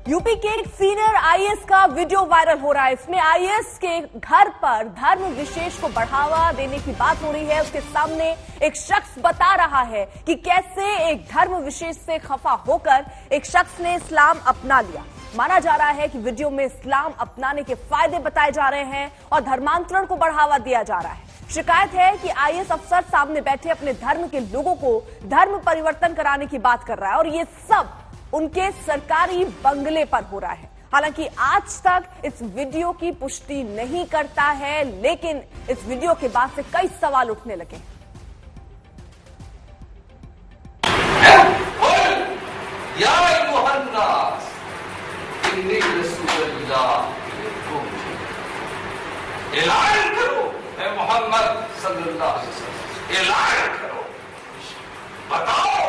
UP के एक senior IAS का वीडियो वायरल हो रहा है। इसमें आईएएस के घर पर धर्म विशेष को बढ़ावा देने की बात हो रही है। उसके सामने एक शख्स बता रहा है कि कैसे एक धर्म विशेष से खफा होकर एक शख्स ने इस्लाम अपना लिया। माना जा रहा है कि वीडियो में इस्लाम अपनाने के फायदे बताए जा रहे हैं और धर्मांतरण को बढ़ावा दिया जा रहा है। शिकायत है कि आईएएस अफसर सामने बैठे अपने धर्म के लोगों को धर्म परिवर्तन कराने की बात कर रहा है और ये सब उनके सरकारी बंगले पर हो रहा है। हालांकि आज तक इस वीडियो की पुष्टि नहीं करता है, लेकिन इस वीडियो के बाद से कई सवाल उठने लगे हैं। ऐलान करो मोहम्मद सल्लल्लाहु अलैहि वसल्लम, ऐलान करो, बताओ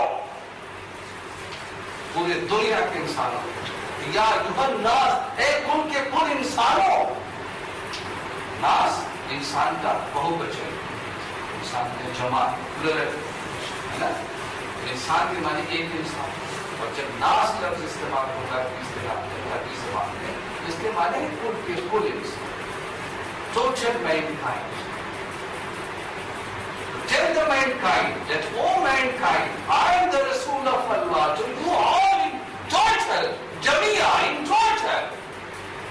पूरे दुनिया के इंसानों, या नास, एक उनके कुल इंसानों, नास इंसान का बहुवचन, इंसान का जमा है ना, इंसान के माने एक इंसान। और जब नास लफ्ज इस्तेमाल होता है इस्तेमाल में, इसके माने कुल के कुल इंसान, total mankind. Tell the mankind that, O mankind, I am the Rasul of Allah to you all in total, Jamia, in total.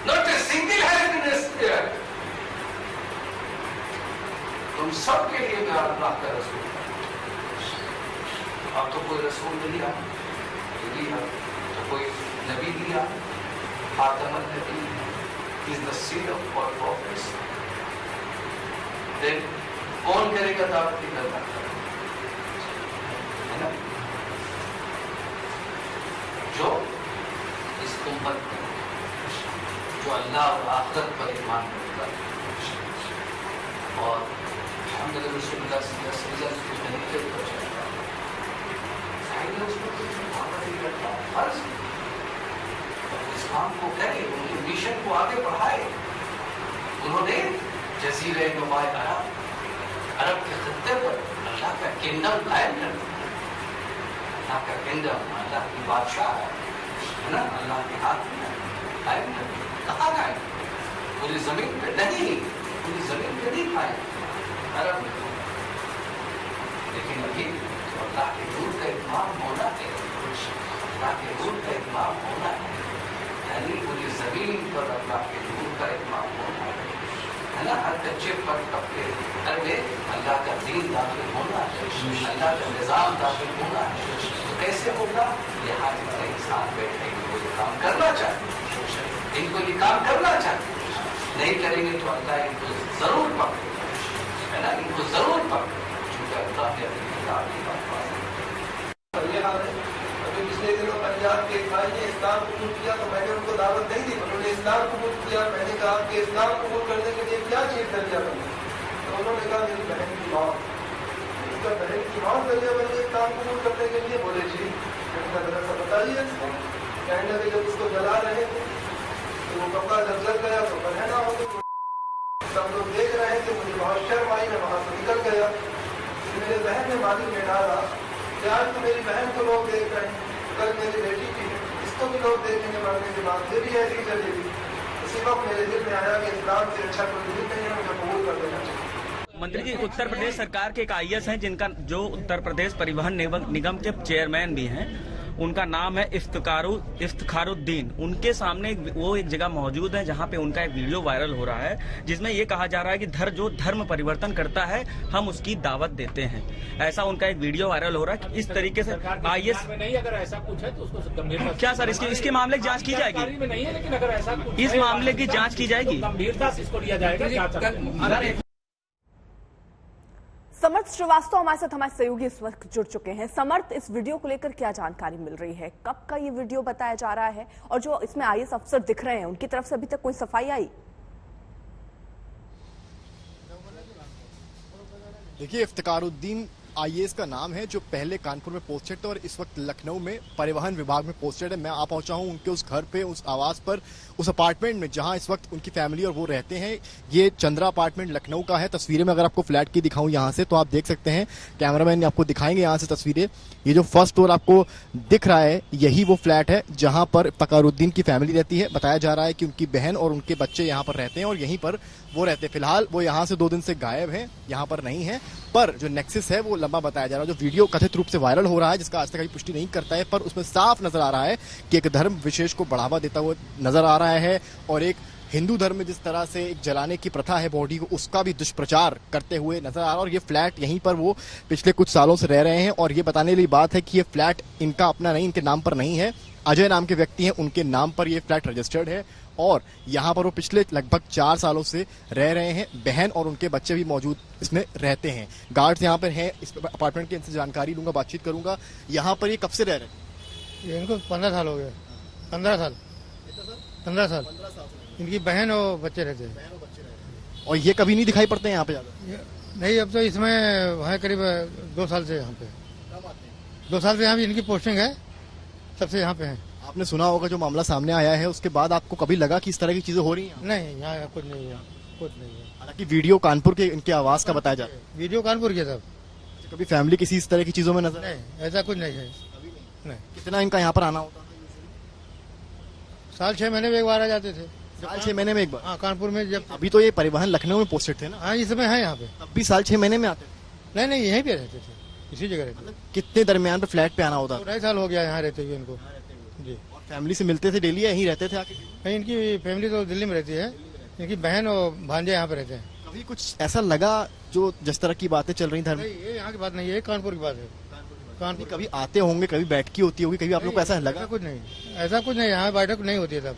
Not a single happiness there. तुम सब के लिए मैं अल्लाह का रसूल हूं। अब तो कोई रसूल दिया, तो कोई नबी दिया, खातमुन नबी is the seal of all prophets. Then कौन करेगा दावत की करना है ना, जो इस उम्मत में जो अल्लाह और आखिरत पर ईमान रखता है और अल्हम्दुलिल्लाह रसूलुल्लाह सल्लल्लाहु अलैहि वसल्लम की तरीके पर चलता है, उसको फर्ज इस्लाम को कहे, उनके मिशन को आगे बढ़ाए। उन्होंने जजीरे नुमा अरब के खत्ते पर अल्लाह का किंगडम कायम कर दिया। अल्लाह का किंगडम, अल्लाह की बादशाह है ना, अल्लाह के हाथ में कायम कर दिया। कहाँ कायम? पूरी जमीन पे नहीं, पूरी जमीन पे नहीं कायम, अरब में। लेकिन अभी तो अल्लाह के नूर का इमाम होना है, अल्लाह के नूर का इमाम होना है, यानी पूरी जमीन पर अल्लाह के नूर का इमाम होना है ना, हर कच्चे पर पक्के घर में अल्लाह का दीन दाखिल होना है, अल्लाह का निजाम दाखिल होना है। तो कैसे होगा? यहाँ इतने इंसान बैठे, इनको ये काम करना चाहिए, इनको ये काम करना चाहिए। नहीं करेंगे तो अल्लाह इनको जरूर पकड़ेगा, है ना, इनको जरूर पकड़ेगा, क्योंकि अल्लाह ने अपनी किताब की बात पिछले दिनों पंजाब के भाई ने इस्लाम कबूल किया तो मैंने उनको दावत नहीं दी, उन्होंने इस्लाम कबूल किया। मैंने कहा कि इस्लाम कबूल करने के लिए क्या चीज दरिया बनी? तो उन्होंने कहा मेरी बहन की मौत। उसका बहन की मौत दरिया बनी इस्लाम कबूल करने के लिए? बोले जी। मैंने सा बताइए। कहने लगे जब उसको जला रहे थे तो वो कपड़ा जब जल गया तो बहना हो गई। सब लोग देख रहे थे, मुझे बहुत शर्म आई, मैं वहां से निकल गया। मेरे बहन ने मालिक में डाला कि आज तो मेरी बहन को लोग देख रहे हैं, कल मेरी बेटी की इसको भी लोग देखेंगे, मरने के बाद ये भी ऐसी चलेगी। इसी वक्त मेरे दिल में आया कि इस्लाम से अच्छा कोई दिल नहीं है, मुझे कबूल कर देना चाहिए। मंत्री जी, उत्तर प्रदेश सरकार के एक आईएएस हैं जिनका जो उत्तर प्रदेश परिवहन निगम के चेयरमैन भी हैं, उनका नाम है इफ्तिखारुद्दीन। उनके सामने वो एक जगह मौजूद है जहां पे उनका एक वीडियो वायरल हो रहा है जिसमें ये कहा जा रहा है कि जो धर्म परिवर्तन करता है हम उसकी दावत देते हैं। ऐसा उनका एक वीडियो वायरल हो रहा है। इस तरीके से आईएएस नहीं, अगर ऐसा कुछ है तो उसको गंभीरता क्या सर इसके मामले की जाँच की जाएगी? में नहीं है, लेकिन अगर ऐसा इस मामले की जाँच की जाएगी, गंभीरता से इसको लिया जाएगा। समर्थ श्रीवास्तव हमारे साथ, हमारे सहयोगी इस वक्त जुड़ चुके हैं। समर्थ, इस वीडियो को लेकर क्या जानकारी मिल रही है? कब का ये वीडियो बताया जा रहा है और जो इसमें आईएएस अफसर दिख रहे हैं उनकी तरफ से अभी तक कोई सफाई आई? देखिए, इफ्तिखारुद्दीन आईएएस का नाम है जो पहले कानपुर में पोस्टेड थे और इस वक्त लखनऊ में परिवहन विभाग में पोस्टेड है। मैं आ पहुंचा हूं उनके उस घर पे, उस आवास पर, उस अपार्टमेंट में जहां इस वक्त उनकी फैमिली और वो रहते हैं। ये चंद्रा अपार्टमेंट लखनऊ का है। तस्वीरें में अगर आपको फ्लैट की दिखाऊं यहां से तो आप देख सकते हैं, कैमरामैन आपको दिखाएंगे यहां से तस्वीरें। ये जो फर्स्ट फ्लोर आपको दिख रहा है यही वो फ्लैट है जहां पर फकारुद्दीन की फैमिली रहती है। बताया जा रहा है कि उनकी बहन और उनके बच्चे यहाँ पर रहते हैं और यहीं पर वो रहते हैं। फिलहाल वो यहाँ से 2 दिन से गायब है, यहाँ पर नहीं है, पर जो नेक्सस है वो लंबा बताया जा रहा है। जो वीडियो कथित रूप से वायरल हो रहा है, जिसका आज तक कोई पुष्टि नहीं करता है, पर उसमें साफ नजर आ रहा है कि एक धर्म विशेष को बढ़ावा देता हुआ नजर आ रहा है और एक हिंदू धर्म में जिस तरह से एक जलाने की प्रथा है बॉडी को, उसका भी दुष्प्रचार करते हुए नजर आ रहा है। और ये फ्लैट यहीं पर वो पिछले कुछ सालों से रह रहे हैं और ये बताने वाली बात है कि ये फ्लैट इनका अपना नहीं, इनके नाम पर नहीं है। अजय नाम के व्यक्ति हैं, उनके नाम पर ये फ्लैट रजिस्टर्ड है और यहाँ पर वो पिछले लगभग 4 सालों से रह रहे हैं। बहन और उनके बच्चे भी मौजूद इसमें रहते हैं। गार्ड्स यहाँ पर हैं, इस अपार्टमेंट की इनसे जानकारी लूंगा, बातचीत करूंगा। यहाँ पर ये कब से रह रहे हैं? ये इनको 15 साल हो गए। 15 साल इनकी बहन और बच्चे रहते हैं। और ये कभी नहीं दिखाई पड़ते हैं यहाँ पे ज्यादा? नहीं, अब तो इसमें है करीब 2 साल से यहाँ पे। 2 साल से यहाँ भी इनकी पोस्टिंग है, सबसे यहाँ पे है। आपने सुना होगा जो मामला सामने आया है, उसके बाद आपको कभी लगा कि इस तरह की चीजें हो रही हैं? नहीं, यहाँ कुछ नहीं है, कुछ नहीं है। हालांकि वीडियो कानपुर के इनके आवास का बताया जा रहा है। वीडियो कानपुर के सब। कभी फैमिली किसी इस तरह की चीजों में नजर? नहीं, ऐसा कुछ नहीं है। नहीं। कितना इनका यहाँ पर आना होता है? साल 6 महीने में एक बार आ जाते थे। साल 6 महीने में एक बार? हाँ, कानपुर में जब। अभी तो ये परिवहन लखनऊ में पोस्टेड थे ना? हाँ, इस समय है यहाँ पे। तब भी साल 6 महीने में आते थे? नहीं, यहीं पे रहते थे, इसी जगह रहते थे। कितने दरमियान पे फ्लैट पे आना होता? 2.5 साल हो गया यहाँ रहते हुए इनको जी। और फैमिली से मिलते थे डेली, यहीं रहते थे आके? नहीं, इनकी फैमिली तो दिल्ली में रहती है, इनकी बहन और भांजे यहाँ पे रहते हैं। कभी कुछ ऐसा लगा जो जिस तरह की बातें चल रही धर्म? नहीं, ये यहाँ की बात नहीं है, ये कानपुर की बात है। कानपुर कभी आते होंगे, कभी बैठकी होती होगी, कभी आप लोग को ऐसा लगा? ऐसा कुछ नहीं, यहाँ बैठक नहीं होती है। तब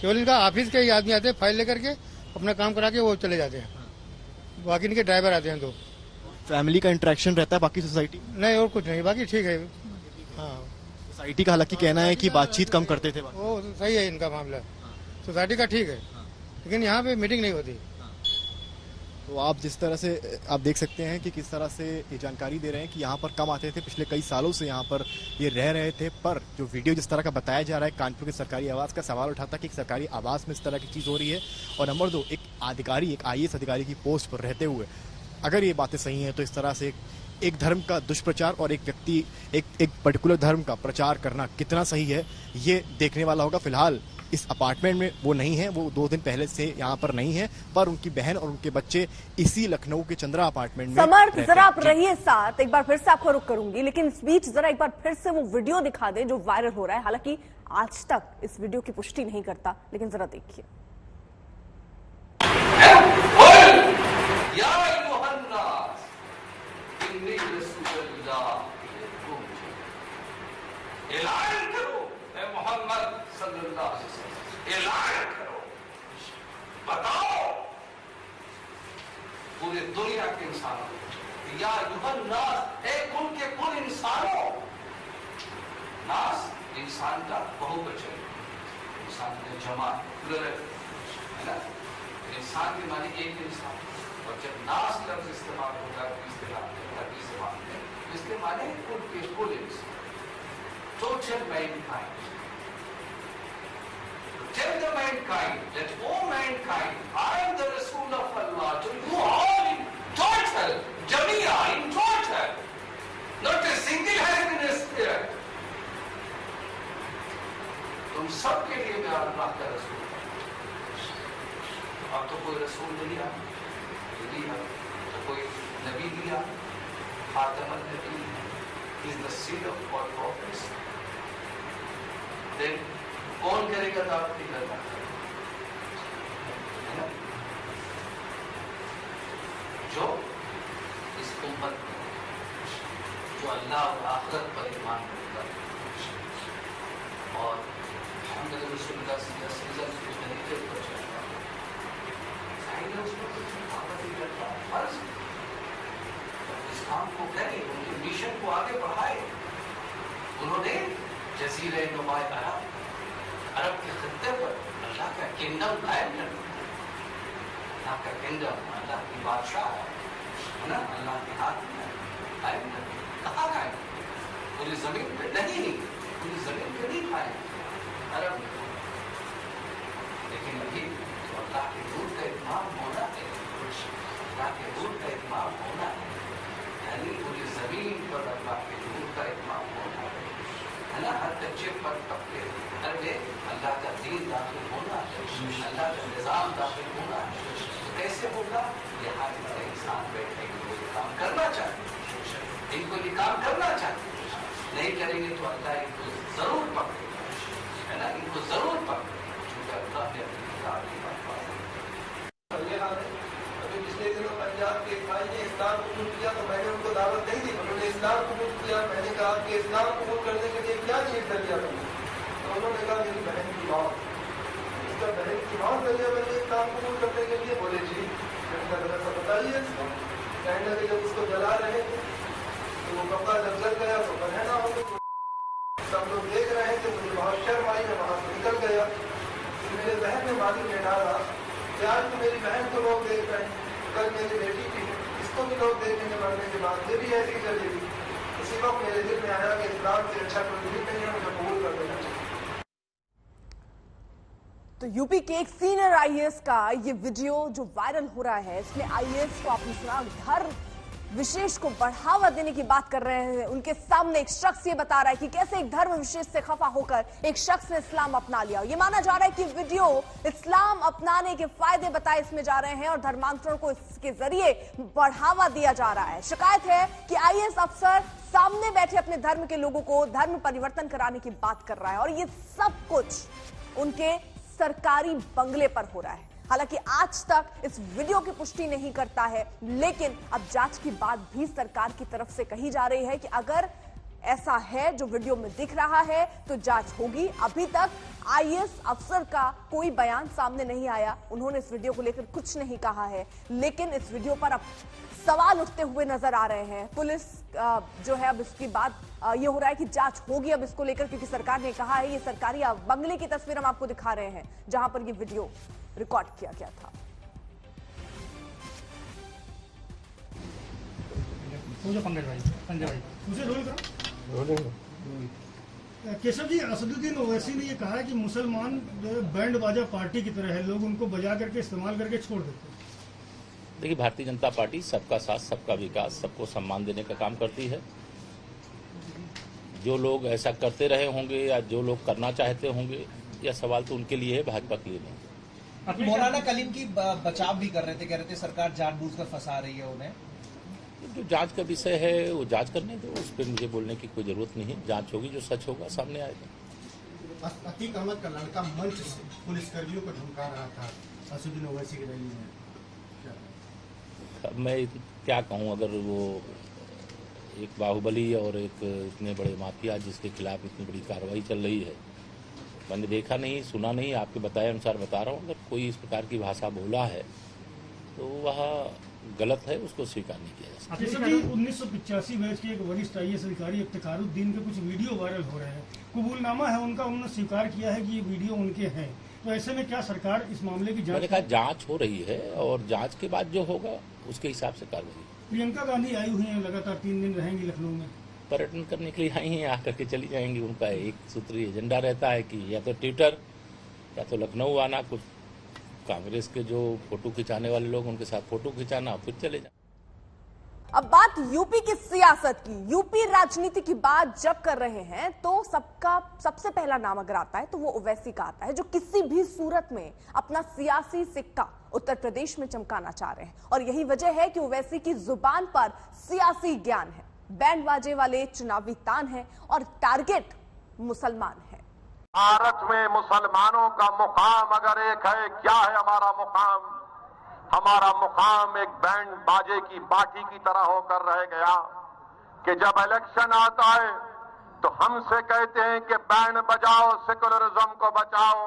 केवल इनका ऑफिस के ही आदमी आते हैं, फाइल लेकर के अपना काम करा के वो चले जाते हैं। बाकी इनके ड्राइवर आते हैं। तो फैमिली का इंटरेक्शन रहता है बाकी सोसाइटी? नहीं, और कुछ नहीं, बाकी ठीक है। हाँ, सोसाइटी का हालांकि कहना है कि बातचीत कम करते थे। वो सही है इनका मामला, सोसाइटी का ठीक है, लेकिन यहाँ पे मीटिंग नहीं होती। तो आप जिस तरह से आप देख सकते हैं कि किस तरह से ये जानकारी दे रहे हैं कि यहाँ पर कम आते थे, पिछले कई सालों से यहाँ पर ये रह रहे थे। पर जो वीडियो जिस तरह का बताया जा रहा है, कानपुर के सरकारी आवास का सवाल उठाता कि एक सरकारी आवास में इस तरह की चीज़ हो रही है। और नंबर 2, एक अधिकारी, एक आईएएस अधिकारी की पोस्ट पर रहते हुए अगर ये बातें सही हैं तो इस तरह से एक धर्म का दुष्प्रचार और एक व्यक्ति एक पर्टिकुलर धर्म का प्रचार करना कितना सही है, ये देखने वाला होगा। फिलहाल इस अपार्टमेंट में वो नहीं है, वो 2 दिन पहले से यहाँ पर नहीं है, पर उनकी बहन और उनके बच्चे इसी लखनऊ के चंद्रा अपार्टमेंट में। समर्थ, जरा आप रहिए साथ, एक बार फिर से आपको रुक करूंगी, लेकिन इस बीच जरा एक बार फिर से वो वीडियो दिखा दे जो वायरल हो रहा है। हालांकि आज तक इस वीडियो की पुष्टि नहीं करता, लेकिन जरा देखिए। ऐलान करो, मोहम्मद सल्लल्लाहु अलैहि वसल्लम, ऐलान करो, बताओ पूरे दुनिया के इंसानों, या युहन्नास, एक उनके कुल इंसानों। नास इंसान का बहुवचन, इंसान की जमा है ना, इंसान के माने एक इंसान। और जब नास लफ्ज इस्तेमाल होता है इसके माने कुल के कुल इंसान, total mankind. Tell the mankind that, O mankind, I am the Rasul of Allah, to you all in total, Jamia in total, not a single has been spared. तुम सबके लिए मैं अल्लाह का रसूल हूं। अब तो कोई रसूल नहीं आया, तो कोई नबी दिया, खातमुन नबी, is the seal of all prophets. Then कौन करेगा दावत की करना है ना? जो इस उम्मत में, जो अल्लाह और आखिरत पर ईमान रखता है और मोहम्मद रसूलुल्लाह सल्लल्लाहु अलैहि वसल्लम के तरीके पर चलता है, चाहिए उसको कुछ दावत ही करता है, फर्ज इस काम को करे, उनके मिशन को आगे बढ़ाए। उन्होंने जज़ीरे नुमा अरब के खत्ते पर अल्लाह का किंगडम कायम कर दिया। अल्लाह का किंगडम, अल्लाह की बादशाह है ना, अल्लाह के हाथ में है। कायम करके कहाँ कायम, पूरी जमीन पे नहीं, पूरी जमीन पे नहीं कायम, अरब में। लेकिन अभी अल्लाह के दूर का इत्माम होना है, अल्लाह के दूर का इत्माम होना है, यानी पूरी जमीन पर अल्लाह के दूर का इत्माम होना है ना, हर कच्चे पर पक्के घर में अल्लाह का दीन दाखिल होना है, अल्लाह का निजाम दाखिल होना है। तो कैसे होगा? यहाँ इतने इंसान बैठे इनको ये काम करना चाहिए, इनको ये काम करना चाहिए, नहीं करेंगे तो अल्लाह इनको जरूर पकड़ेगा, है ना, इनको जरूर पकड़ेगा, क्योंकि अल्लाह ने अपनी किताब की बात ये हाल है। अभी पिछले दिनों पंजाब के एक भाई ने इस्लाम कबूल किया तो मैंने उनको दावत नहीं दी, उन्होंने इस्लाम कबूल किया। मैंने कहा कि इस्लाम कबूल करने के लिए क्या चीज दरिया बनी? तो उन्होंने कहा मेरी बहन की मौत। उसका बहन की मौत दरिया बनी इस्लाम कबूल करने के लिए? बोले जी। मैंने कहा बताइए। कहने लगे जब उसको जला रहे तो वो कपड़ा जब जल गया तो बहना हो गई। सब लोग देख रहे थे, मुझे बहुत शर्म आई, मैं वहां से निकल गया। मेरे बहन ने माली में डाला कि आज तो मेरी बहन को लोग देख रहे हैं, कल मेरी बेटी की इसको भी लोग देखेंगे, मरने के बाद ये भी ऐसी चलेगी। उसी वक्त मेरे दिल में आया कि इस्लाम से अच्छा कोई दिन नहीं है, मुझे कबूल कर देना चाहिए। तो यूपी के एक सीनियर आईएएस का ये वीडियो जो वायरल हो रहा है, इसमें आईएएस को आपने सुना धर्म विशेष को बढ़ावा देने की बात कर रहे हैं। उनके सामने एक शख्स ये बता रहा है कि कैसे एक धर्म विशेष से खफा होकर एक शख्स ने इस्लाम अपना लिया। ये माना जा रहा है कि वीडियो इस्लाम अपनाने के फायदे बताए इसमें जा रहे हैं और धर्मांतरण को इसके जरिए बढ़ावा दिया जा रहा है। शिकायत है कि आईएएस अफसर सामने बैठे अपने धर्म के लोगों को धर्म परिवर्तन कराने की बात कर रहा है और ये सब कुछ उनके सरकारी बंगले पर हो रहा है। हालांकि आज तक इस वीडियो की पुष्टि नहीं करता है, लेकिन अब जांच की बात भी सरकार की तरफ से कही जा रही है कि अगर ऐसा है जो वीडियो में दिख रहा है तो जांच होगी। अभी तक आईएएस अफसर का कोई बयान सामने नहीं आया, उन्होंने इस वीडियो को लेकर कुछ नहीं कहा है, लेकिन इस वीडियो पर अब सवाल उठते हुए नजर आ रहे हैं। पुलिस जो है अब इसकी बात ये हो रहा है कि जांच होगी अब इसको लेकर, क्योंकि सरकार ने कहा है। ये सरकारी बंगले की तस्वीर हम आपको दिखा रहे हैं जहां पर ये वीडियो रिकॉर्ड किया गया था। केशव जी, असदुद्दीन ओवैसी ने ये कहा है कि मुसलमान बैंड बाजा पार्टी की तरह है, लोग उनको बजा करके इस्तेमाल करके छोड़ देते हैं। देखिए, भारतीय जनता पार्टी सबका साथ, सबका विकास, सबको सम्मान देने का काम करती है। जो लोग ऐसा करते रहे होंगे या जो लोग करना चाहते होंगे, यह सवाल तो उनके लिए है, भाजपा के लिए नहीं। मौलाना कलीम की बचाव भी कर रहे थे, कह रहे थे सरकार जानबूझकर फंसा रही है उन्हें। जो जांच का विषय है वो जांच करने दो, उस पर मुझे बोलने की कोई जरूरत नहीं है। जांच होगी, जो सच होगा सामने आएगा। अतीक अहमद का लड़का मंच से पुलिसकर्मियों को धमका रहा था असदुद्दीन ओवैसी की रैली में। अब मैं क्या कहूँ, अगर वो एक बाहुबली और एक इतने बड़े माफिया जिसके खिलाफ इतनी बड़ी कार्रवाई चल रही है, मैंने देखा नहीं, सुना नहीं, आपके बताए अनुसार बता रहा हूँ। अगर कोई इस प्रकार की भाषा बोला है तो वह गलत है, उसको स्वीकार नहीं किया जा सकता। 1985 बैच के एक वरिष्ठ आईएएस अधिकारी इफ्तिखारुद्दीन के कुछ वीडियो वायरल हो रहे हैं, कबूलनामा है उनका, उन्होंने स्वीकार किया है कि ये वीडियो उनके हैं। तो ऐसे में क्या सरकार इस मामले की मैंने कहा जांच हो रही है और जांच के बाद जो होगा उसके हिसाब से कार्रवाई। प्रियंका गांधी आई हुई हैं, लगातार 3 दिन रहेंगी लखनऊ में, पर्यटन करने के लिए आई हैं, आकर के चली जाएंगी। उनका एक सूत्री एजेंडा रहता है कि या तो ट्विटर या तो लखनऊ आना, कुछ कांग्रेस के जो फोटो खिंचाने वाले लोग उनके साथ फोटो खिंचाना, फिर चले जाना। अब बात यूपी की सियासत की, यूपी राजनीति की बात जब कर रहे हैं तो सबका सबसे पहला नाम अगर आता है तो वो ओवैसी का आता है, जो किसी भी सूरत में अपना सियासी सिक्का उत्तर प्रदेश में चमकाना चाह रहे हैं। और यही वजह है कि ओवैसी की जुबान पर सियासी ज्ञान है, बैंड बाजे वाले चुनावी तान है और टारगेट मुसलमान है। भारत में मुसलमानों का मुकाम अगर एक है, क्या है हमारा मुकाम? हमारा मुकाम एक बैंड बाजे की पार्टी की तरह होकर रह गया कि जब इलेक्शन आता है तो हमसे कहते हैं कि बैंड बजाओ, सेकुलरिज्म को बचाओ।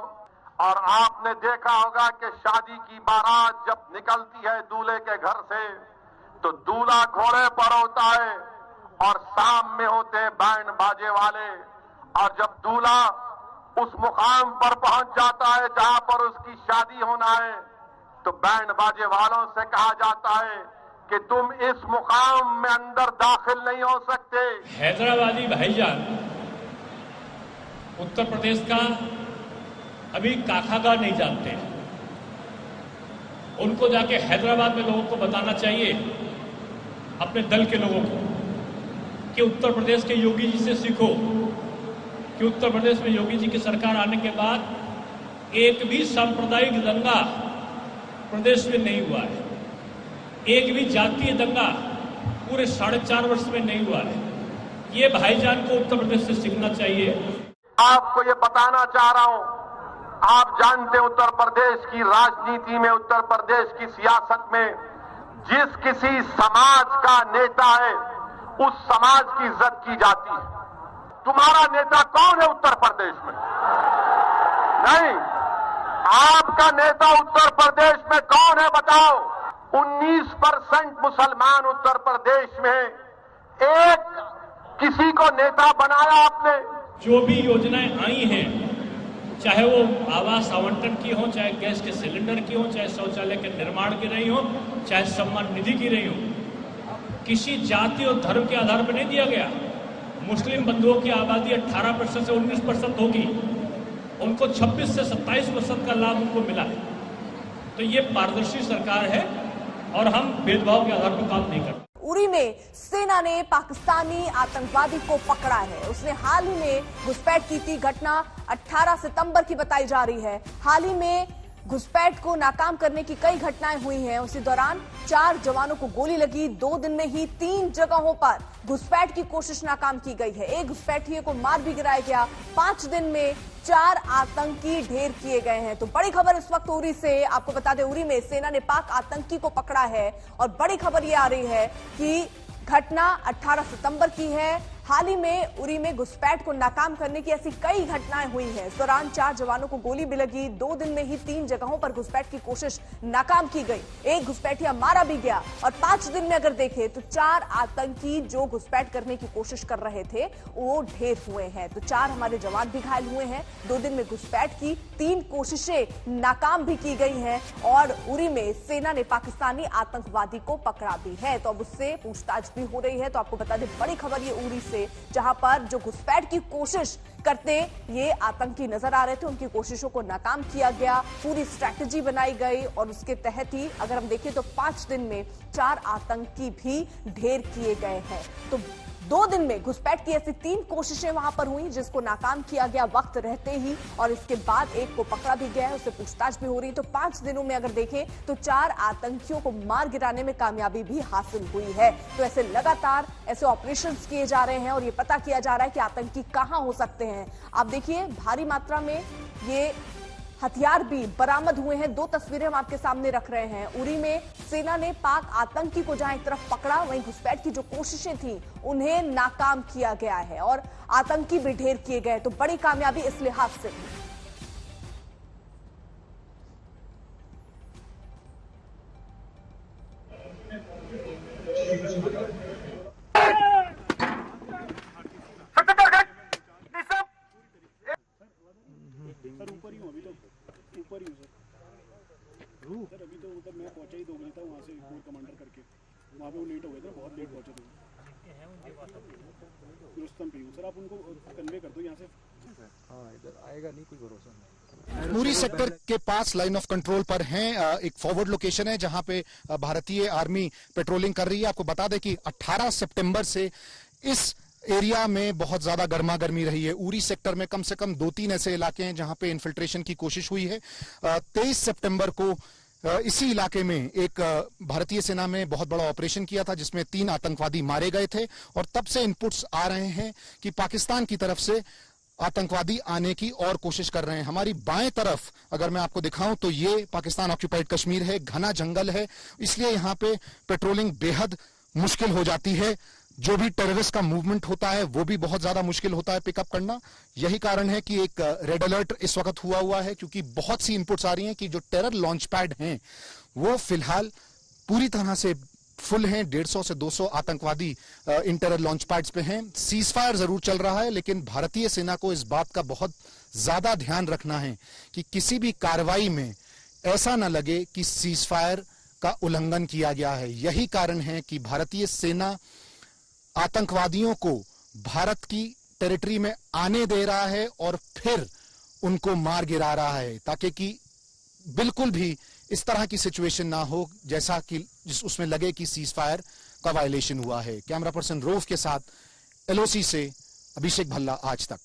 और आपने देखा होगा कि शादी की बारात जब निकलती है दूल्हे के घर से तो दूल्हा घोड़े पर होता है और शाम में होते हैं बैंड बाजे वाले। और जब दूल्हा उस मुकाम पर पहुंच जाता है जहां पर उसकी शादी होना है तो बैंड बाजे वालों से कहा जाता है कि तुम इस मुकाम में अंदर दाखिल नहीं हो सकते। हैदराबादी भाईजान उत्तर प्रदेश का अभी काखागा नहीं जानते। उनको जाके हैदराबाद में लोगों को बताना चाहिए, अपने दल के लोगों को, कि उत्तर प्रदेश के योगी जी से सीखो कि उत्तर प्रदेश में योगी जी की सरकार आने के बाद एक भी सांप्रदायिक दंगा प्रदेश में नहीं हुआ है, एक भी जातीय दंगा पूरे 4.5 वर्ष में नहीं हुआ है। ये भाईजान को उत्तर प्रदेश से सीखना चाहिए। आपको ये बताना चाह रहा हूं, आप जानते हैं उत्तर प्रदेश की राजनीति में, उत्तर प्रदेश की सियासत में जिस किसी समाज का नेता है उस समाज की इज्जत की जाती है। तुम्हारा नेता कौन है उत्तर प्रदेश में? नहीं, आपका नेता उत्तर प्रदेश में कौन है बताओ? 19% मुसलमान उत्तर प्रदेश में, एक किसी को नेता बनाया आपने? जो भी योजनाएं आई हैं, चाहे वो आवास आवंटन की हो, चाहे गैस के सिलेंडर की हो, चाहे शौचालय के निर्माण की रही हो, चाहे सम्मान निधि की रही हो, किसी जाति और धर्म के आधार पर नहीं दिया गया। मुस्लिम बंधुओं की आबादी 18% से 19% होगी, उनको 26 से 27% का लाभ उनको मिला है। तो ये पारदर्शी सरकार है और हम भेदभाव के आधार पर काम नहीं करते। उरी में सेना ने पाकिस्तानी आतंकवादी को पकड़ा है। उसने हाल ही में घुसपैठ की थी। घटना 18 सितंबर की बताई जा रही है। हाल ही में घुसपैठ को नाकाम करने की कई घटनाएं हुई हैं। उसी दौरान 4 जवानों को गोली लगी। 2 दिन में ही 3 जगहों पर घुसपैठ की कोशिश नाकाम की गई है। एक घुसपैठिए को मार भी गिराया गया। 5 दिन में 4 आतंकी ढेर किए गए हैं। तो बड़ी खबर इस वक्त उरी से, आपको बता दें, उरी में सेना ने पाक आतंकी को पकड़ा है और बड़ी खबर यह आ रही है कि घटना 18 सितंबर की है। हाल ही में उरी में घुसपैठ को नाकाम करने की ऐसी कई घटनाएं हुई हैं। इस दौरान 4 जवानों को गोली भी लगी। 2 दिन में ही 3 जगहों पर घुसपैठ की कोशिश नाकाम की गई। एक घुसपैठिया मारा भी गया और 5 दिन में अगर देखें तो 4 आतंकी जो घुसपैठ करने की कोशिश कर रहे थे वो ढेर हुए हैं। तो 4 हमारे जवान भी घायल हुए हैं। 2 दिन में घुसपैठ की 3 कोशिशें नाकाम भी की गई हैं और उरी में सेना ने पाकिस्तानी आतंकवादी को पकड़ा भी है। तो अब उससे पूछताछ भी हो रही है। तो आपको बता दें, बड़ी खबर ये उरी से, जहां पर जो घुसपैठ की कोशिश करते ये आतंकी नजर आ रहे थे, उनकी कोशिशों को नाकाम किया गया। पूरी स्ट्रैटेजी बनाई गई और उसके तहत ही अगर हम देखें तो 5 दिन में 4 आतंकी भी ढेर किए गए हैं। तो 2 दिन में घुसपैठ की ऐसी 3 कोशिशें वहां पर हुई जिसको नाकाम किया गया वक्त रहते ही, और इसके बाद एक को पकड़ा भी गया है, उससे पूछताछ भी हो रही है। तो 5 दिनों में अगर देखें तो 4 आतंकियों को मार गिराने में कामयाबी भी हासिल हुई है। तो ऐसे लगातार ऐसे ऑपरेशंस किए जा रहे हैं और ये पता किया जा रहा है कि आतंकी कहां हो सकते हैं। आप देखिए, भारी मात्रा में ये हथियार भी बरामद हुए हैं। 2 तस्वीरें हम आपके सामने रख रहे हैं। उरी में सेना ने पाक आतंकी को जहां एक तरफ पकड़ा, वहीं घुसपैठ की जो कोशिशें थी उन्हें नाकाम किया गया है और आतंकी भी ढेर किए गए। तो बड़ी कामयाबी इस लिहाज से थी। सर अभी तो उधर मैं पहुंचा ही 2 बजे था, वहाँ से कोर कमांडर करके वहाँ पे वो लेट हो गए थे, बहुत लेट पहुंचे थे। रुस्तम पे सर आप उनको कन्वे कर दो यहाँ से। हाँ, इधर आएगा नहीं, कोई भरोसा नहीं। उरी सेक्टर के पास लाइन ऑफ कंट्रोल पर हैं। एक फॉरवर्ड लोकेशन है जहां पे भारतीय आर्मी पेट्रोलिंग कर रही है। आपको बता दें कि 18 सितंबर से इस एरिया में बहुत ज्यादा गर्मा गर्मी रही है। उरी सेक्टर में कम से कम 2-3 ऐसे इलाके हैं जहां पे इन्फिल्ट्रेशन की कोशिश हुई है। 23 सितंबर को इसी इलाके में एक भारतीय सेना में बहुत बड़ा ऑपरेशन किया था जिसमें 3 आतंकवादी मारे गए थे और तब से इनपुट्स आ रहे हैं कि पाकिस्तान की तरफ से आतंकवादी आने की और कोशिश कर रहे हैं। हमारी बाएं तरफ अगर मैं आपको दिखाऊं तो ये पाकिस्तान ऑक्यूपाइड कश्मीर है, घना जंगल है, इसलिए यहां पे पेट्रोलिंग बेहद मुश्किल हो जाती है। जो भी टेररिस्ट का मूवमेंट होता है वो भी बहुत ज्यादा मुश्किल होता है पिकअप करना। यही कारण है कि एक रेड अलर्ट इस वक्त हुआ है क्योंकि बहुत सी इनपुट्स आ रही हैं कि जो टेरर लॉन्च पैड हैं वो फिलहाल पूरी तरह से फुल हैं। 150 से 200 आतंकवादी इन टेरर लॉन्च पैड्स पे हैं। सीजफायर जरूर चल रहा है लेकिन भारतीय सेना को इस बात का बहुत ज्यादा ध्यान रखना है कि किसी भी कार्रवाई में ऐसा ना लगे कि सीजफायर का उल्लंघन किया गया है। यही कारण है कि भारतीय सेना आतंकवादियों को भारत की टेरिटरी में आने दे रहा है और फिर उनको मार गिरा रहा है, ताकि कि बिल्कुल भी इस तरह की सिचुएशन ना हो जैसा कि उसमें लगे कि सीज फायर का वायलेशन हुआ है। कैमरा पर्सन रोफ के साथ एलओसी से अभिषेक भल्ला, आज तक।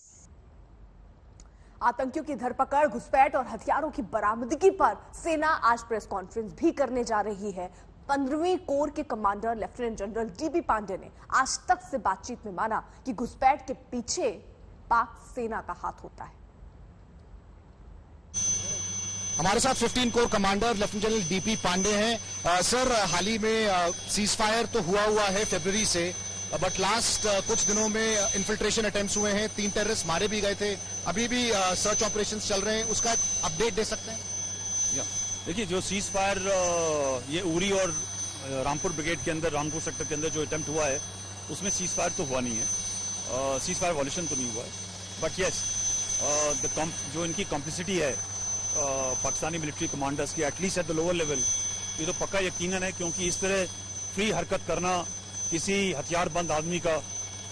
आतंकियों की धरपकड़, घुसपैठ और हथियारों की बरामदगी पर सेना आज प्रेस कॉन्फ्रेंस भी करने जा रही है। 15वीं कोर के commander lieutenant general DB Pandey ने आज तक से बातचीत में माना कि घुसपैठ के पीछे पाक सेना का हाथ होता है। हमारे साथ 15 corps commander lieutenant general DP Pandey हैं। सर, हाल ही में सीज फायर तो हुआ है फरवरी से, बट लास्ट कुछ दिनों में इन्फिल्ट्रेशन अटेम्प्ट्स हुए हैं, 3 टेररिस्ट मारे भी गए थे, अभी भी सर्च ऑपरेशंस चल रहे हैं, उसका अपडेट दे सकते हैं? देखिए, जो सीज फायर ये उरी और रामपुर ब्रिगेड के अंदर, रामपुर सेक्टर के अंदर जो अटेम्प्ट हुआ है, उसमें सीज फायर तो हुआ नहीं है, सीज फायर वॉल्यूशन तो नहीं हुआ है, बट यस जो इनकी कॉम्प्लिसिटी है पाकिस्तानी मिलिट्री कमांडर्स की, at least at the lower level, ये तो पक्का यकीनन है, क्योंकि इस तरह फ्री हरकत करना किसी हथियारबंद आदमी का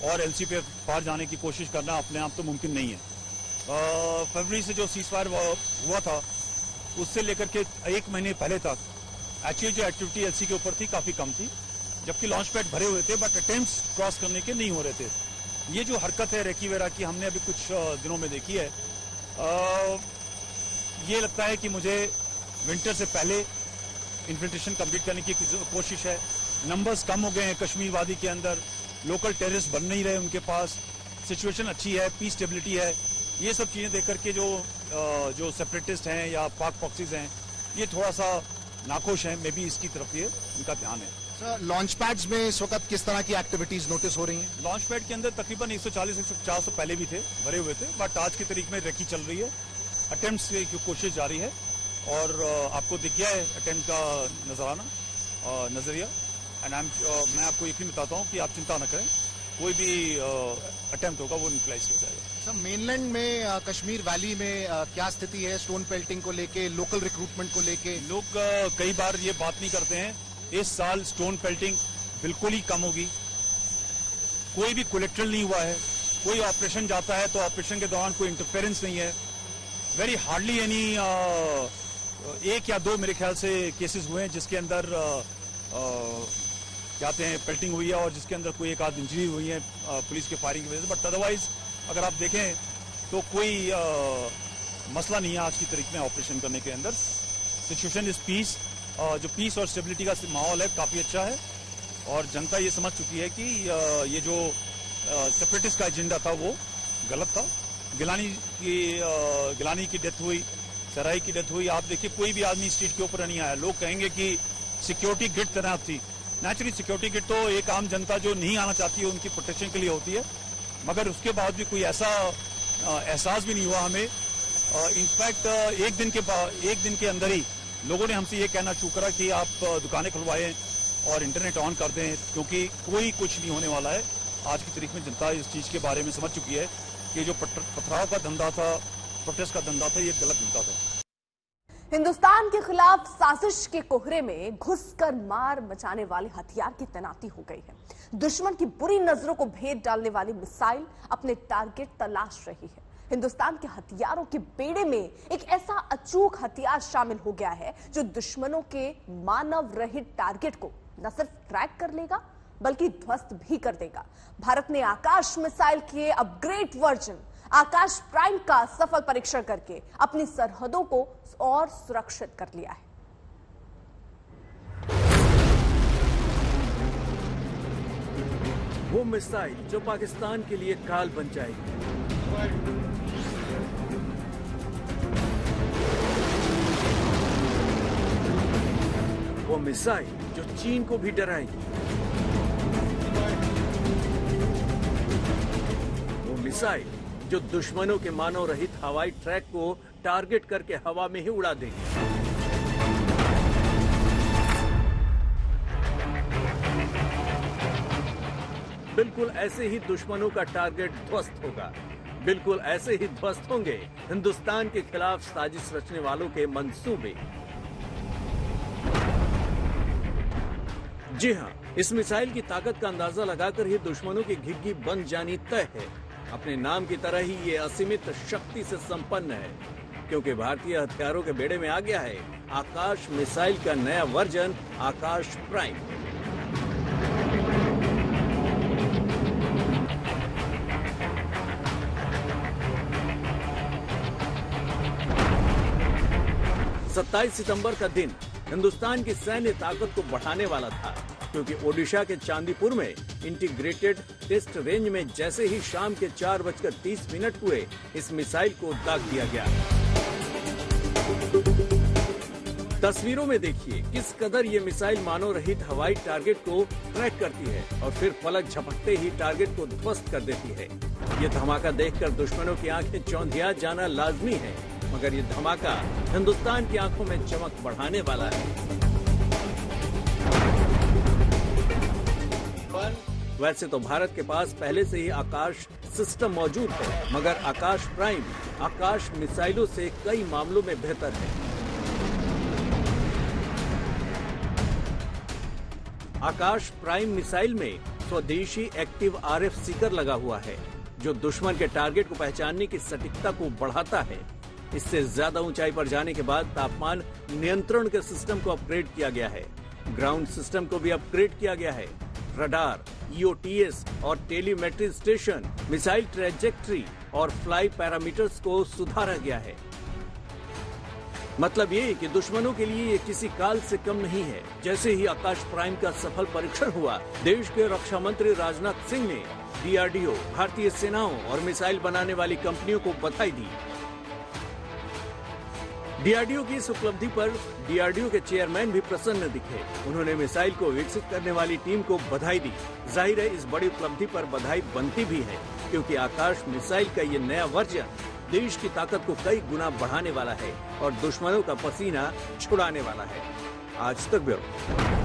और एलसी पे पार जाने की कोशिश करना अपने आप तो मुमकिन नहीं है। फरवरी से जो सीज फायर हुआ था, उससे लेकर के 1 महीने पहले तक एक्चुअली जो एक्टिविटी एलसी के ऊपर थी काफी कम थी, जबकि लॉन्च पैड भरे हुए थे, बट अटेम्प्ट्स क्रॉस करने के नहीं हो रहे थे। ये जो हरकत है रेकी वेरा की, हमने अभी कुछ दिनों में देखी है, ये लगता है कि मुझे विंटर से पहले इन्फिल्ट्रेशन कंप्लीट करने की कोशिश है। नंबर्स कम हो गए हैं कश्मीर वादी के अंदर, लोकल टेररिस्ट बन नहीं रहे उनके पास, सिचुएशन अच्छी है, पीस स्टेबिलिटी है। ये सब चीजें देख करके जो सेपरेटिस्ट हैं या पाक पॉक्सीज हैं, ये थोड़ा सा नाखुश हैं, मे बी इसकी तरफ ये उनका ध्यान है। सर, लॉन्च पैड्स में इस वक्त किस तरह की एक्टिविटीज नोटिस हो रही हैं? लॉन्च पैड के अंदर तकरीबन 140-150 तो पहले भी थे, भरे हुए थे, बट आज की तारीख में रेकी चल रही है, अटेम्प्ट्स की कोशिश जारी है, और आपको दिख गया है अटेम्प्ट का नजरिया, एंड मैं आपको यकीन बताता हूँ कि आप चिंता न करें, कोई भी अटेम्प्ट होगा वो न्यूट्रलाइज किया जाएगा। सर, मेनलैंड में कश्मीर वैली में क्या स्थिति है स्टोन पेल्टिंग को लेके, लोकल रिक्रूटमेंट को लेके? लोग कई बार ये बात नहीं करते हैं, इस साल स्टोन पेल्टिंग बिल्कुल ही कम होगी, कोई भी कोलेक्ट्रल नहीं हुआ है, कोई ऑपरेशन जाता है तो ऑपरेशन के दौरान कोई इंटरफेरेंस नहीं है, वेरी हार्डली एनी 1 या 2 मेरे ख्याल से केसेस हुए हैं जिसके अंदर कहते हैं पेल्टिंग हुई है, और जिसके अंदर कोई 1 आध इंजरी हुई है पुलिस के फायरिंग की वजह से, बट अदरवाइज अगर आप देखें तो कोई मसला नहीं है आज की तारीख में ऑपरेशन करने के अंदर। सिचुएशन इज पीस, जो पीस और स्टेबिलिटी का माहौल है काफी अच्छा है, और जनता ये समझ चुकी है कि ये जो सेपरेटिस्ट का एजेंडा था वो गलत था। गिलानी की डेथ हुई, सराय की डेथ हुई, आप देखिए कोई भी आदमी स्ट्रीट के ऊपर नहीं आया। लोग कहेंगे कि सिक्योरिटी ग्रिड तैनात थी, नेचुरली सिक्योरिटी ग्रिड तो एक आम जनता जो नहीं आना चाहती है उनकी प्रोटेक्शन के लिए होती है, मगर उसके बाद भी कोई ऐसा एहसास भी नहीं हुआ हमें। इनफैक्ट एक दिन के अंदर ही लोगों ने हमसे ये कहना शुरू करा कि आप दुकानें खुलवाएं और इंटरनेट ऑन कर दें, क्योंकि कोई कुछ नहीं होने वाला है। आज की तारीख में जनता इस चीज के बारे में समझ चुकी है कि जो पथराव का धंधा था, प्रोटेस्ट का धंधा था, ये गलत धंधा था। हिंदुस्तान के खिलाफ साजिश के कोहरे में घुसकर मार मचाने वाले हथियार की तैनाती हो गई है। दुश्मन की बुरी नजरों को भेद डालने वाली मिसाइल अपने टारगेट तलाश रही है। हिंदुस्तान के हथियारों के बेड़े में एक ऐसा अचूक हथियार शामिल हो गया है जो दुश्मनों के मानव रहित टारगेट को न सिर्फ ट्रैक कर लेगा बल्कि ध्वस्त भी कर देगा। भारत ने आकाश मिसाइल के अपग्रेड वर्जन आकाश प्राइम का सफल परीक्षण करके अपनी सरहदों को और सुरक्षित कर लिया है। वो मिसाइल जो पाकिस्तान के लिए काल बन जाएगी, वो मिसाइल जो चीन को भी डराएगी, वो मिसाइल जो दुश्मनों के मानव रहित हवाई ट्रैक को टारगेट करके हवा में ही उड़ा देगी। बिल्कुल ऐसे ही दुश्मनों का टारगेट ध्वस्त होगा, बिल्कुल ऐसे ही ध्वस्त होंगे हिंदुस्तान के खिलाफ साजिश रचने वालों के मंसूबे। जी हाँ, इस मिसाइल की ताकत का अंदाजा लगाकर ही दुश्मनों की घिघी बन जानी तय है। अपने नाम की तरह ही ये असीमित शक्ति से संपन्न है, क्योंकि भारतीय हथियारों के बेड़े में आ गया है आकाश मिसाइल का नया वर्जन आकाश प्राइम। सत्ताईस सितंबर का दिन हिंदुस्तान की सैन्य ताकत को बढ़ाने वाला था, क्योंकि ओडिशा के चांदीपुर में इंटीग्रेटेड टेस्ट रेंज में जैसे ही शाम के 4:30 हुए, इस मिसाइल को दाग दिया गया। तस्वीरों में देखिए किस कदर ये मिसाइल मानव रहित हवाई टारगेट को ट्रैक करती है और फिर पलक झपकते ही टारगेट को ध्वस्त कर देती है। ये धमाका देखकर दुश्मनों की आंखें चौंधिया जाना लाजमी है, मगर ये धमाका हिंदुस्तान की आंखों में चमक बढ़ाने वाला है। वैसे तो भारत के पास पहले से ही आकाश सिस्टम मौजूद है, मगर आकाश प्राइम आकाश मिसाइलों से कई मामलों में बेहतर है। आकाश प्राइम मिसाइल में स्वदेशी एक्टिव RF सीकर लगा हुआ है, जो दुश्मन के टारगेट को पहचानने की सटीकता को बढ़ाता है। इससे ज्यादा ऊंचाई पर जाने के बाद तापमान नियंत्रण के सिस्टम को अपग्रेड किया गया है। ग्राउंड सिस्टम को भी अपग्रेड किया गया है। रडार, EOTS और टेलीमेट्री स्टेशन, मिसाइल ट्रैजेक्टरी और फ्लाई पैरामीटर्स को सुधारा गया है। मतलब ये कि दुश्मनों के लिए ये किसी काल से कम नहीं है। जैसे ही आकाश प्राइम का सफल परीक्षण हुआ, देश के रक्षा मंत्री राजनाथ सिंह ने DRDO, भारतीय सेनाओं और मिसाइल बनाने वाली कंपनियों को बधाई दी। DRDO की इस उपलब्धि पर DRDO के चेयरमैन भी प्रसन्न दिखे। उन्होंने मिसाइल को विकसित करने वाली टीम को बधाई दी। जाहिर है इस बड़ी उपलब्धि पर बधाई बनती भी है, क्योंकि आकाश मिसाइल का ये नया वर्जन देश की ताकत को कई गुना बढ़ाने वाला है और दुश्मनों का पसीना छुड़ाने वाला है। आज तक ब्यूरो।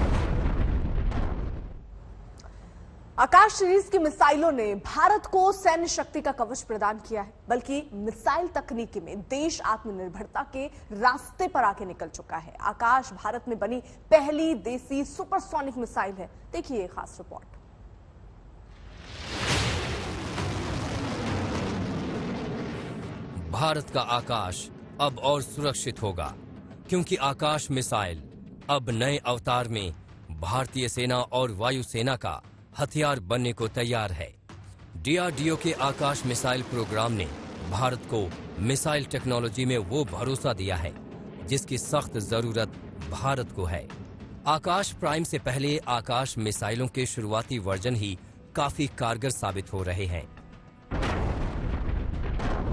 आकाश सीरीज की मिसाइलों ने भारत को सैन्य शक्ति का कवच प्रदान किया है, बल्कि मिसाइल तकनीकी में देश आत्मनिर्भरता के रास्ते पर आगे निकल चुका है। आकाश भारत में बनी पहली देसी सुपरसोनिक मिसाइल है। देखिए ये खास रिपोर्ट। भारत का आकाश अब और सुरक्षित होगा, क्योंकि आकाश मिसाइल अब नए अवतार में भारतीय सेना और वायुसेना का हथियार बनने को तैयार है। DRDO के आकाश मिसाइल प्रोग्राम ने भारत को मिसाइल टेक्नोलॉजी में वो भरोसा दिया है जिसकी सख्त जरूरत भारत को है। आकाश प्राइम से पहले आकाश मिसाइलों के शुरुआती वर्जन ही काफी कारगर साबित हो रहे हैं।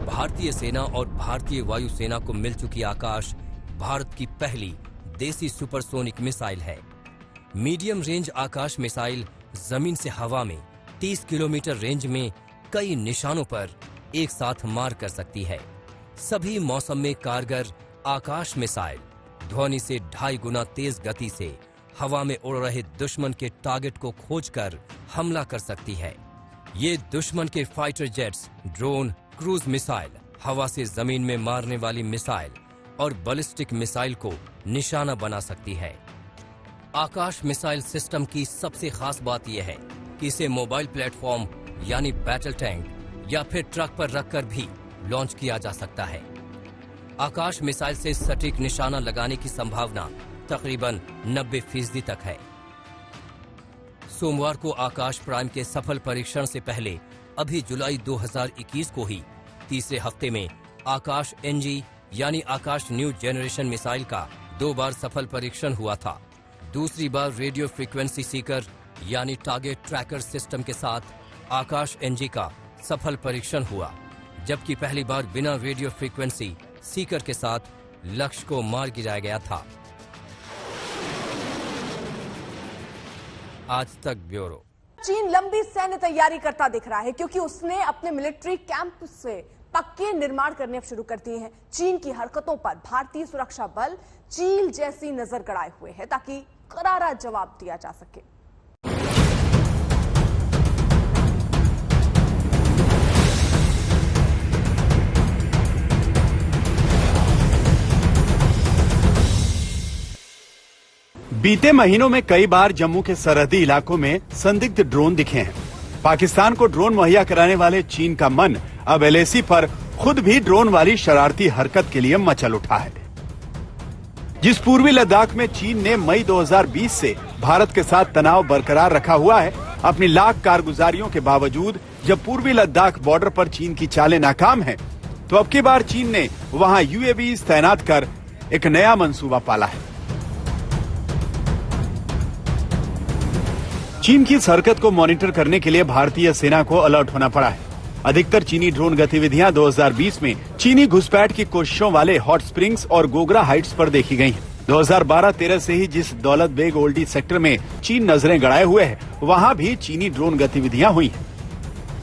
भारतीय सेना और भारतीय वायुसेना को मिल चुकी आकाश भारत की पहली देसी सुपरसोनिक मिसाइल है। मीडियम रेंज आकाश मिसाइल जमीन से हवा में 30 किलोमीटर रेंज में कई निशानों पर एक साथ मार कर सकती है। सभी मौसम में कारगर आकाश मिसाइल ध्वनि से 2.5 गुना तेज गति से हवा में उड़ रहे दुश्मन के टारगेट को खोजकर हमला कर सकती है। ये दुश्मन के fighter jets, drone, cruise missile, हवा से जमीन में मारने वाली मिसाइल और बैलिस्टिक मिसाइल को निशाना बना सकती है। आकाश मिसाइल सिस्टम की सबसे खास बात यह है कि इसे मोबाइल प्लेटफॉर्म यानी बैटल टैंक या फिर ट्रक पर रखकर भी लॉन्च किया जा सकता है। आकाश मिसाइल से सटीक निशाना लगाने की संभावना तकरीबन 90% तक है। सोमवार को आकाश प्राइम के सफल परीक्षण से पहले अभी जुलाई 2021 को ही तीसरे हफ्ते में आकाश NG यानी आकाश न्यू जेनरेशन मिसाइल का 2 बार सफल परीक्षण हुआ था। दूसरी बार रेडियो फ्रीक्वेंसी सीकर यानी टारगेट ट्रैकर सिस्टम के साथ आकाश NG का सफल परीक्षण हुआ, जबकि पहली बार बिना रेडियो फ्रीक्वेंसी सीकर के साथ लक्ष्य को मार गिराया गया था। आज तक ब्यूरो। चीन लंबी सैन्य तैयारी करता दिख रहा है, क्योंकि उसने अपने मिलिट्री कैंप से पक्के निर्माण करने अब शुरू कर दिए हैं। चीन की हरकतों पर भारतीय सुरक्षा बल चील जैसी नजर गड़ाए हुए हैं, ताकि करारा जवाब दिया जा सके। बीते महीनों में कई बार जम्मू के सरहदी इलाकों में संदिग्ध ड्रोन दिखे हैं। पाकिस्तान को ड्रोन मुहैया कराने वाले चीन का मन अब LAC पर खुद भी ड्रोन वाली शरारती हरकत के लिए मचल उठा है। जिस पूर्वी लद्दाख में चीन ने मई 2020 से भारत के साथ तनाव बरकरार रखा हुआ है, अपनी लाख कारगुजारियों के बावजूद जब पूर्वी लद्दाख बॉर्डर पर चीन की चालें नाकाम हैं, तो अब की बार चीन ने वहां UAVs तैनात कर एक नया मंसूबा पाला है। चीन की इस हरकत को मॉनिटर करने के लिए भारतीय सेना को अलर्ट होना पड़ा है। अधिकतर चीनी ड्रोन गतिविधियां 2020 में चीनी घुसपैठ की कोशिशों वाले हॉट स्प्रिंग्स और गोगरा हाइट्स पर देखी गई हैं। 2012-13 से ही जिस दौलत बेग ओल्डी सेक्टर में चीन नजरें गड़ाए हुए है, वहां भी चीनी ड्रोन गतिविधियां हुई हैं।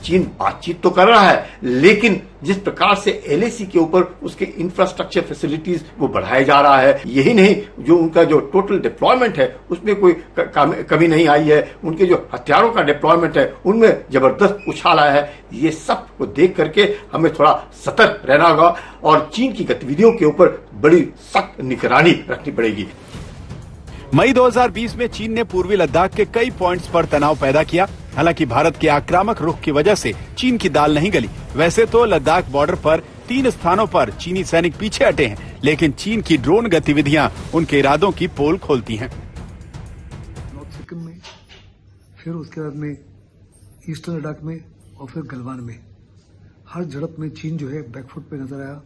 चीन बातचीत तो कर रहा है, लेकिन जिस प्रकार से LAC के ऊपर उसके इंफ्रास्ट्रक्चर फैसिलिटीज वो बढ़ाया जा रहा है, यही नहीं जो उनका जो टोटल डिप्लॉयमेंट है उसमें कोई कमी नहीं आई है, उनके जो हथियारों का डिप्लॉयमेंट है उनमें जबरदस्त उछाल आया है। ये सब को देख करके हमें थोड़ा सतर्क रहना होगा और चीन की गतिविधियों के ऊपर बड़ी सख्त निगरानी रखनी पड़ेगी। मई 2020 में चीन ने पूर्वी लद्दाख के कई पॉइंट्स पर तनाव पैदा किया। हालांकि भारत के आक्रामक रुख की वजह से चीन की दाल नहीं गली। वैसे तो लद्दाख बॉर्डर पर 3 स्थानों पर चीनी सैनिक पीछे हटे हैं, लेकिन चीन की ड्रोन गतिविधियां उनके इरादों की पोल खोलती हैं। नॉर्थ सिक्किम में, फिर उसके बाद में ईस्टर्न लद्दाख में और फिर गलवान में हर झड़प में चीन जो है बैकफुट पे नजर आया।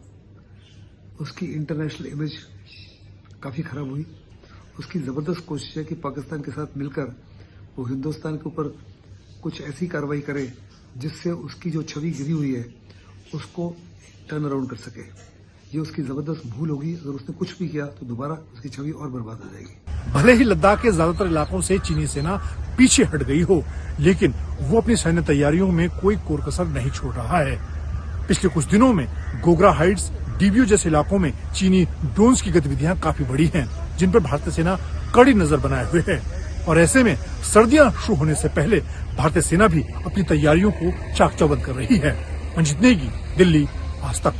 उसकी इंटरनेशनल इमेज काफी खराब हुई। उसकी जबरदस्त कोशिश है कि पाकिस्तान के साथ मिलकर वो हिंदुस्तान के ऊपर कुछ ऐसी कार्रवाई करे जिससे उसकी जो छवि गिरी हुई है उसको टर्न अराउंड कर सके। ये उसकी जबरदस्त भूल होगी। अगर उसने कुछ भी किया तो दोबारा उसकी छवि और बर्बाद हो जाएगी। भले ही लद्दाख के ज्यादातर इलाकों से चीनी सेना पीछे हट गई हो, लेकिन वो अपनी सैन्य तैयारियों में कोई कोर कसर नहीं छोड़ रहा है। पिछले कुछ दिनों में गोगरा हाइट्स, डीबियो जैसे इलाकों में चीनी ड्रोन्स की गतिविधियां काफी बढ़ी हैं, जिन पर भारतीय सेना कड़ी नजर बनाए हुए है। और ऐसे में सर्दियां शुरू होने से पहले भारतीय सेना भी अपनी तैयारियों को चाक चौबंद कर रही है। मंजीत नेगी, दिल्ली, आज तक।